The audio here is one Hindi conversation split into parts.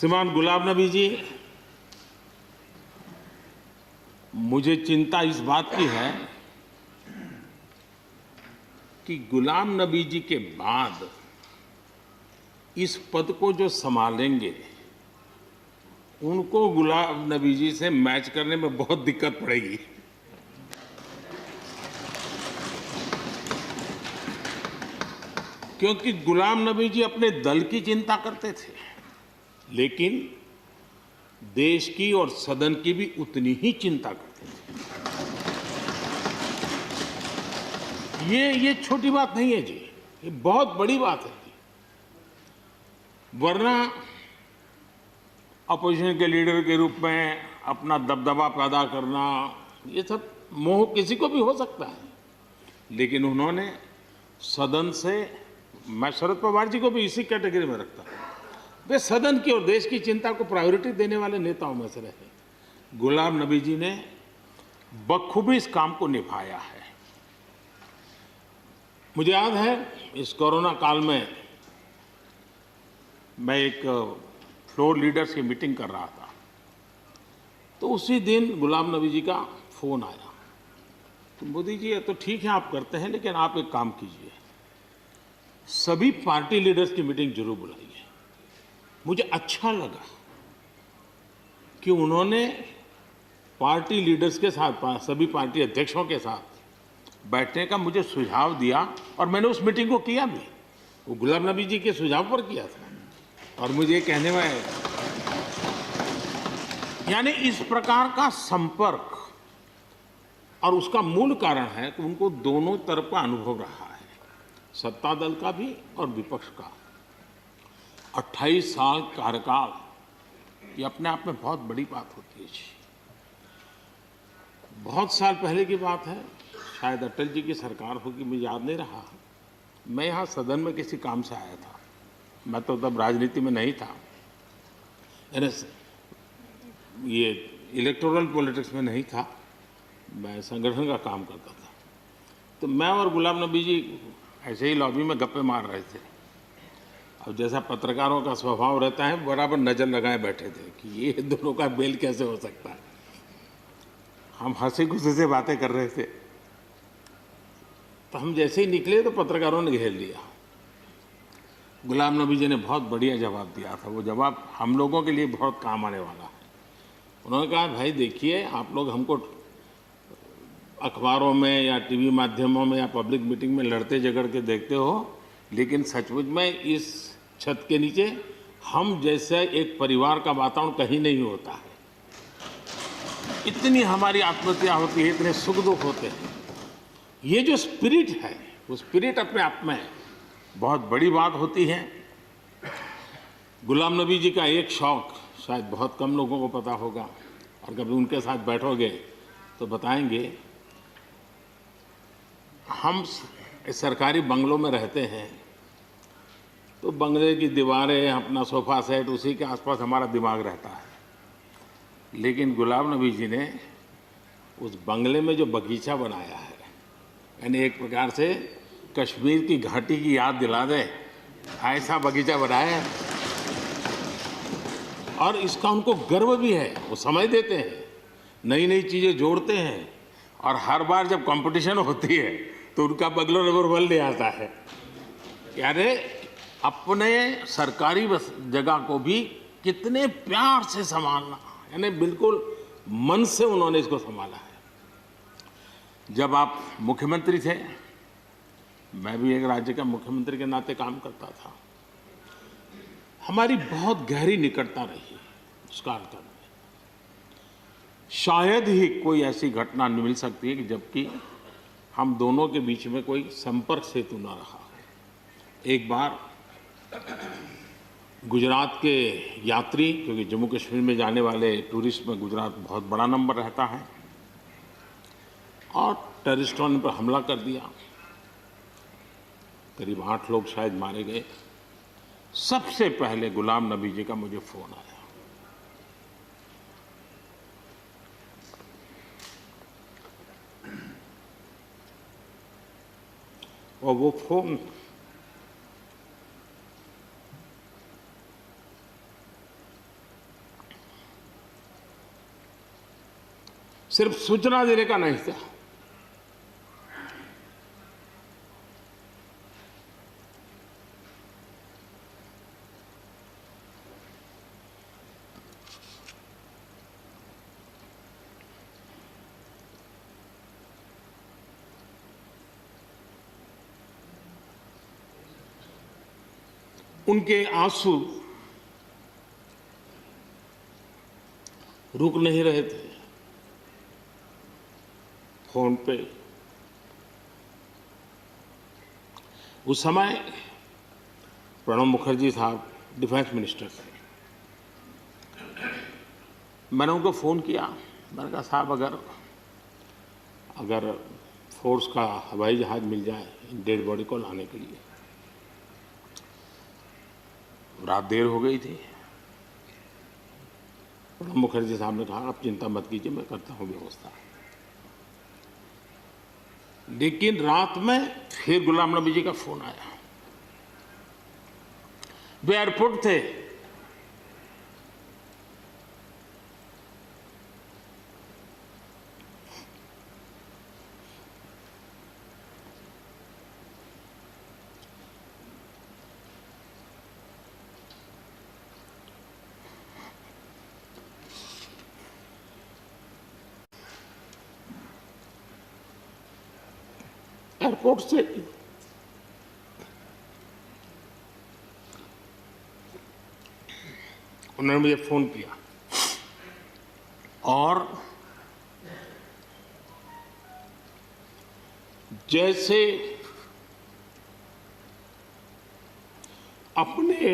श्रीमान गुलाम नबी जी, मुझे चिंता इस बात की है कि गुलाम नबी जी के बाद इस पद को जो संभालेंगे उनको गुलाम नबी जी से मैच करने में बहुत दिक्कत पड़ेगी। क्योंकि गुलाम नबी जी अपने दल की चिंता करते थे, लेकिन देश की और सदन की भी उतनी ही चिंता करते थे। ये छोटी बात नहीं है जी, ये बहुत बड़ी बात है जी। वरना अपोजिशन के लीडर के रूप में अपना दबदबा पैदा करना, ये सब मोह किसी को भी हो सकता है, लेकिन उन्होंने सदन से, मैं शरद पवार जी को भी इसी कैटेगरी में रखता हूं, वे सदन की और देश की चिंता को प्रायोरिटी देने वाले नेताओं में से रहे। गुलाम नबी जी ने बखूबी इस काम को निभाया है। मुझे याद है इस कोरोना काल में मैं एक फ्लोर लीडर्स की मीटिंग कर रहा था, तो उसी दिन गुलाम नबी जी का फोन आया। तो मोदी जी, ये तो ठीक है आप करते हैं, लेकिन आप एक काम कीजिए, सभी पार्टी लीडर्स की मीटिंग जरूर बुलाइए। मुझे अच्छा लगा कि उन्होंने पार्टी लीडर्स के साथ, सभी पार्टी अध्यक्षों के साथ बैठने का मुझे सुझाव दिया, और मैंने उस मीटिंग को किया भी। वो गुलाम नबी जी के सुझाव पर किया था, और मुझे कहने में, यानी इस प्रकार का संपर्क, और उसका मूल कारण है कि उनको दोनों तरफ का अनुभव रहा है, सत्ता दल का भी और विपक्ष का। 28 साल कार्यकाल, ये अपने आप में बहुत बड़ी बात होती है जी। बहुत साल पहले की बात है, शायद अटल जी की सरकार होगी, मुझे याद नहीं रहा। मैं यहाँ सदन में किसी काम से आया था, मैं तो तब राजनीति में नहीं था, ये इलेक्टोरल पॉलिटिक्स में नहीं था, मैं संगठन का काम करता था। तो मैं और गुलाम नबी जी ऐसे ही लॉबी में गप्पे मार रहे थे, और जैसा पत्रकारों का स्वभाव रहता है, बराबर नज़र लगाए बैठे थे कि ये दोनों का मेल कैसे हो सकता है। हम हंसी खुशी से बातें कर रहे थे, तो हम जैसे ही निकले तो पत्रकारों ने घेर लिया। गुलाम नबी जी ने बहुत बढ़िया जवाब दिया था, वो जवाब हम लोगों के लिए बहुत काम आने वाला है। उन्होंने कहा, भाई देखिए, आप लोग हमको अखबारों में या टीवी माध्यमों में या पब्लिक मीटिंग में लड़ते झगड़ के देखते हो, लेकिन सचमुच में इस छत के नीचे हम जैसे एक परिवार का वातावरण कहीं नहीं होता है। इतनी हमारी आत्महत्या होती है, इतने सुख दुख होते हैं। ये जो स्पिरिट है, वो स्पिरिट अपने आप में बहुत बड़ी बात होती है। गुलाम नबी जी का एक शौक शायद बहुत कम लोगों को पता होगा, और कभी उनके साथ बैठोगे तो बताएंगे। हम सरकारी बंगलों में रहते हैं, तो बंगले की दीवारें, अपना सोफा सेट, उसी के आसपास हमारा दिमाग रहता है। लेकिन गुलाम नबी जी ने उस बंगले में जो बगीचा बनाया है, यानी एक प्रकार से कश्मीर की घाटी की याद दिला दे, ऐसा बगीचा बनाया है। और इसका उनको गर्व भी है, वो समय देते हैं, नई नई चीज़ें जोड़ते हैं, और हर बार जब कंपटीशन होती है तो उनका बंगला नंबर 1 ले आता है। यानी अपने सरकारी जगह को भी कितने प्यार से संभालना, यानी बिल्कुल मन से उन्होंने इसको संभाला है। जब आप मुख्यमंत्री थे, मैं भी एक राज्य का मुख्यमंत्री के नाते काम करता था, हमारी बहुत गहरी निकटता रही उस कार्यकाल में। शायद ही कोई ऐसी घटना मिल सकती है कि जबकि हम दोनों के बीच में कोई संपर्क सेतु न रहा हो। एक बार गुजरात के यात्री, क्योंकि जम्मू कश्मीर में जाने वाले टूरिस्ट में गुजरात बहुत बड़ा नंबर रहता है, और टेररिस्टों ने पर हमला कर दिया, करीब 8 लोग शायद मारे गए। सबसे पहले गुलाम नबी जी का मुझे फोन आया। और वो फोन सिर्फ सूचना देने का नहीं था, उनके आंसू रुक नहीं रहे थे। फोन पे उस समय प्रणब मुखर्जी साहब डिफेंस मिनिस्टर थे। मैंने उनको फ़ोन किया, मैंने कहा साहब अगर फोर्स का हवाई जहाज़ मिल जाए डेड बॉडी को लाने के लिए। रात देर हो गई थी। प्रणब मुखर्जी साहब ने कहा आप चिंता मत कीजिए, मैं करता हूँ व्यवस्था। लेकिन रात में फिर गुलाम नबी जी का फोन आया। वे एयरपोर्ट थे। एयरपोर्ट से उन्होंने मुझे फोन किया और जैसे अपने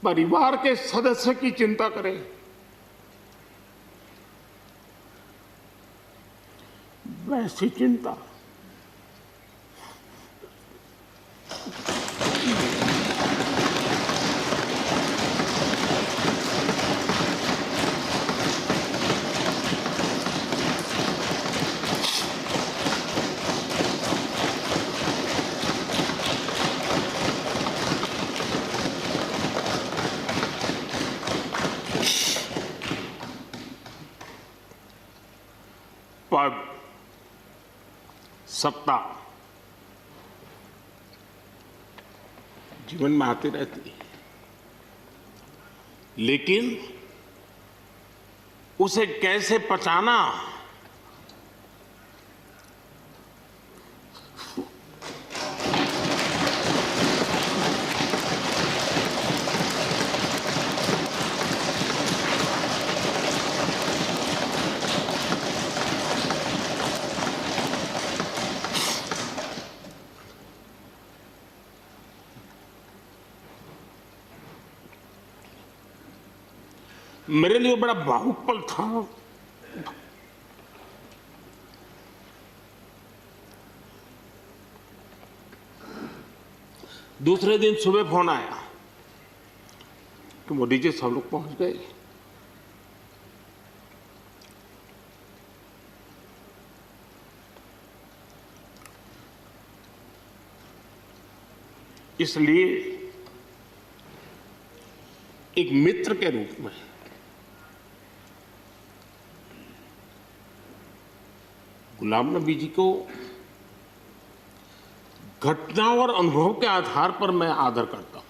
परिवार के सदस्य की चिंता करें, वैसी चिंता पद, सत्ता जीवन में आती रहती है, लेकिन उसे कैसे पचाना, मेरे लिए बड़ा भावुक पल था। दूसरे दिन सुबह फोन आया कि मोदी जी सब लोग पहुंच गए। इसलिए एक मित्र के रूप में गुलाम नबी जी को घटना और अनुभव के आधार पर मैं आदर करता हूं।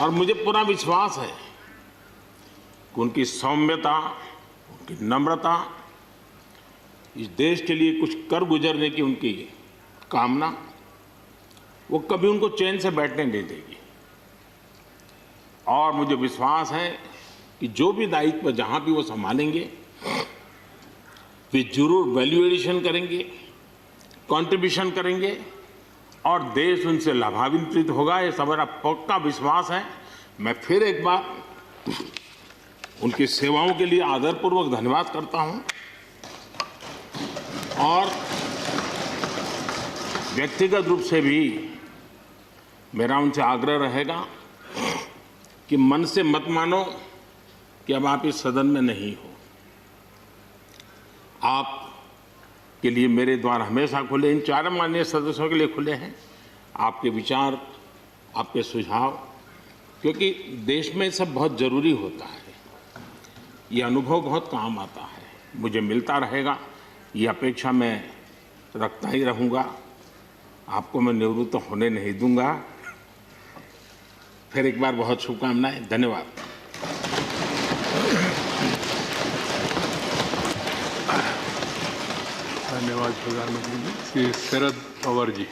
और मुझे पूरा विश्वास है कि उनकी सौम्यता, उनकी नम्रता, इस देश के लिए कुछ कर गुजरने की उनकी कामना, वो कभी उनको चैन से बैठने नहीं देगी। और मुझे विश्वास है कि जो भी दायित्व जहां भी वो संभालेंगे, वे जरूर वैल्यू एडिशन करेंगे, कंट्रीब्यूशन करेंगे और देश उनसे लाभान्वित होगा। ये सब मेरा पक्का विश्वास है। मैं फिर एक बार उनकी सेवाओं के लिए आदरपूर्वक धन्यवाद करता हूं और व्यक्तिगत रूप से भी मेरा उनसे आग्रह रहेगा कि मन से मत मानो कि अब आप इस सदन में नहीं हो। आप के लिए मेरे द्वार हमेशा खुले, इन चारों माननीय सदस्यों के लिए खुले हैं। आपके विचार, आपके सुझाव, क्योंकि देश में सब बहुत ज़रूरी होता है, ये अनुभव बहुत काम आता है, मुझे मिलता रहेगा, ये अपेक्षा मैं रखता ही रहूँगा। आपको मैं निवृत्त होने नहीं दूंगा। फिर एक बार बहुत शुभकामनाएं, धन्यवाद। धन्यवाद प्रधानमंत्री जी। श्री शरद पवार जी।